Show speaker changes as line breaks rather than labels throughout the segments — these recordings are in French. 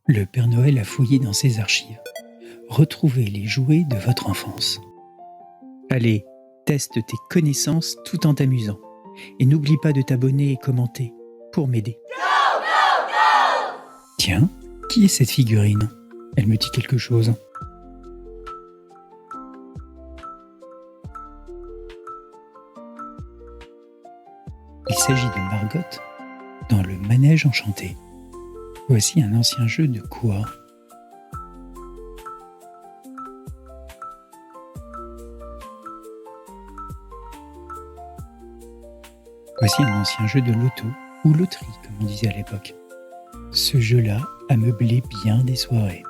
Le Père Noël a fouillé dans ses archives. Retrouvez les jouets de votre enfance. Allez, teste tes connaissances tout en t'amusant. Et n'oublie pas de t'abonner et commenter pour m'aider. Tiens, qui est cette figurine? Elle me dit quelque chose. Il s'agit de Margot dans le manège enchanté. Voici un ancien jeu de quoi? Voici un ancien jeu de loto, ou loterie comme on disait à l'époque. Ce jeu-là a meublé bien des soirées.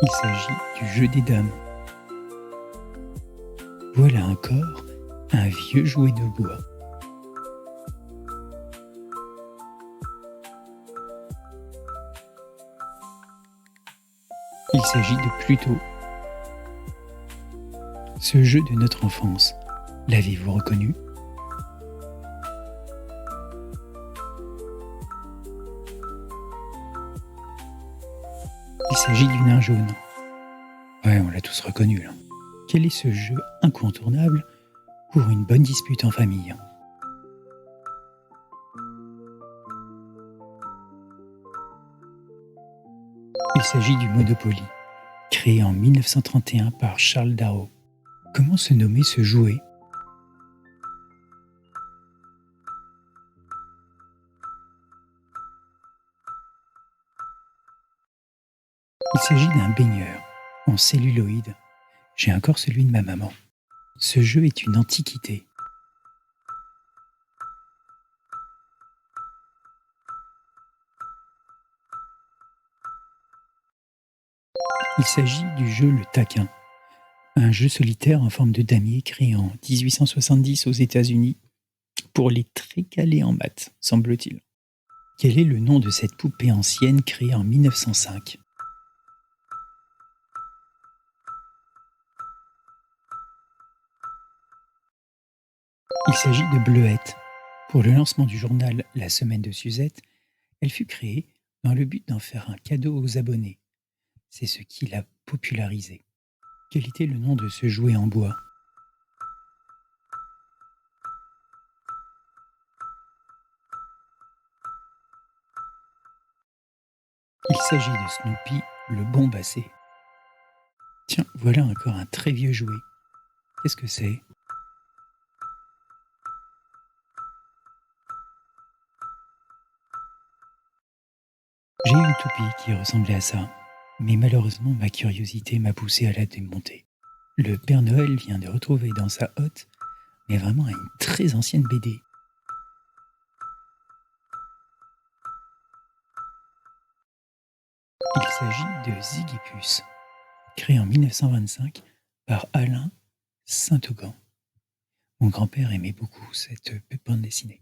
Il s'agit du jeu des dames. Voilà encore un vieux jouet de bois. Il s'agit de Pluto. Ce jeu de notre enfance, l'avez-vous reconnu? Il s'agit du nain jaune. Ouais, on l'a tous reconnu là. Quel est ce jeu incontournable pour une bonne dispute en famille? Il s'agit du Monopoly, créé en 1931 par Charles Darrow. Comment se nommait ce jouet? Il s'agit d'un baigneur en celluloïd. J'ai encore celui de ma maman. Ce jeu est une antiquité. Il s'agit du jeu Le Taquin, un jeu solitaire en forme de damier créé en 1870 aux États-Unis pour les très calés en maths, semble-t-il. Quel est le nom de cette poupée ancienne créée en 1905? Il s'agit de Bleuette. Pour le lancement du journal La Semaine de Suzette, elle fut créée dans le but d'en faire un cadeau aux abonnés. C'est ce qui l'a popularisé. Quel était le nom de ce jouet en bois? Il s'agit de Snoopy, le Bombassé. Tiens, voilà encore un très vieux jouet. Qu'est-ce que c'est? J'ai eu une toupie qui ressemblait à ça, mais malheureusement ma curiosité m'a poussé à la démonter. Le Père Noël vient de retrouver dans sa hotte, mais vraiment une très ancienne BD. Il s'agit de Ziggipus, créé en 1925 par Alain Saint-Augan. Mon grand-père aimait beaucoup cette bande dessinée.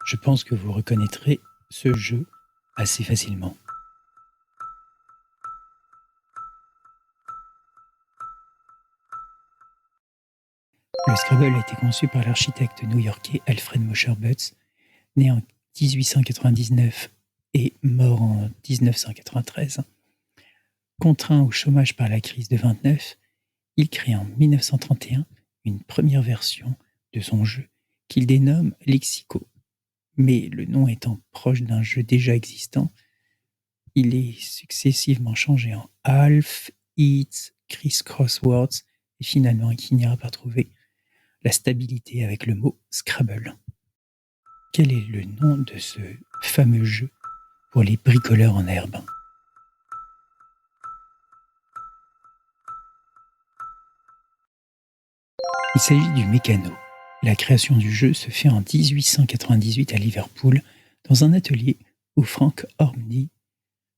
Je pense que vous reconnaîtrez ce jeu assez facilement. Le Scrabble a été conçu par l'architecte new-yorkais Alfred Mosher Butts, né en 1899 et mort en 1993. Contraint au chômage par la crise de 29, il crée en 1931 une première version de son jeu qu'il dénomme Lexico. Mais le nom étant proche d'un jeu déjà existant, il est successivement changé en Alf, Eats, Criss Crosswords et finalement il finira par trouver la stabilité avec le mot Scrabble. Quel est le nom de ce fameux jeu pour les bricoleurs en herbe? Il s'agit du mécano. La création du jeu se fait en 1898 à Liverpool, dans un atelier où Frank Hornby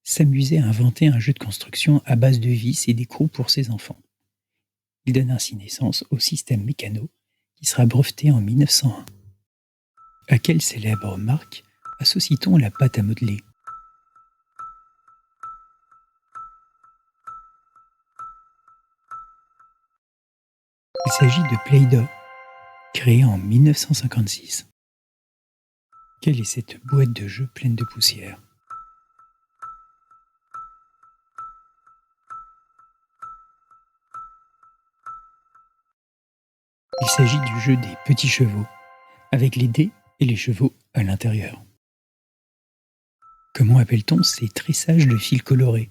s'amusait à inventer un jeu de construction à base de vis et d'écrous pour ses enfants. Il donne ainsi naissance au système mécano qui sera breveté en 1901. À quelle célèbre marque associe-t-on la pâte à modeler? Il s'agit de Play-Doh. Créé en 1956. Quelle est cette boîte de jeu pleine de poussière? Il s'agit du jeu des petits chevaux, avec les dés et les chevaux à l'intérieur. Comment appelle-t-on ces trissages de fils colorés?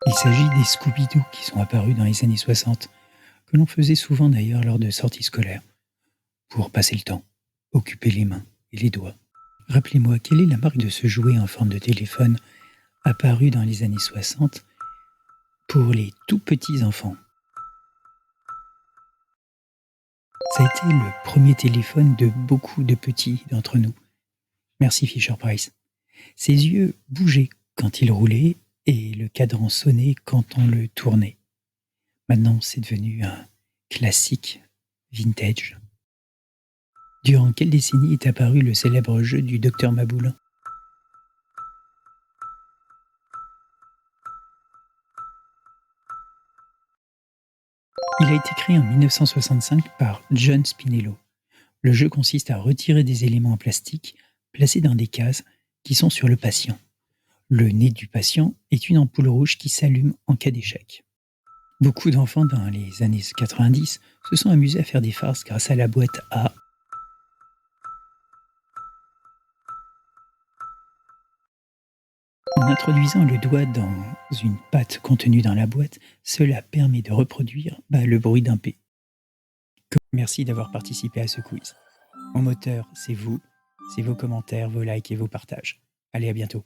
Il s'agit des Scooby-Doo qui sont apparus dans les années 60, que l'on faisait souvent d'ailleurs lors de sorties scolaires, pour passer le temps, occuper les mains et les doigts. Rappelez-moi, quelle est la marque de ce jouet en forme de téléphone apparu dans les années 60 pour les tout petits enfants? Ça a été le premier téléphone de beaucoup de petits d'entre nous. Merci Fisher-Price. Ses yeux bougeaient quand il roulait et le cadran sonnait quand on le tournait. Maintenant, c'est devenu un classique vintage. Durant quelle décennie est apparu le célèbre jeu du Docteur Maboul? Il a été créé en 1965 par John Spinello. Le jeu consiste à retirer des éléments en plastique placés dans des cases qui sont sur le patient. Le nez du patient est une ampoule rouge qui s'allume en cas d'échec. Beaucoup d'enfants dans les années 90 se sont amusés à faire des farces grâce à la boîte A. En introduisant le doigt dans une pâte contenue dans la boîte, cela permet de reproduire le bruit d'un P. Merci d'avoir participé à ce quiz. Mon moteur, c'est vous, c'est vos commentaires, vos likes et vos partages. Allez, à bientôt.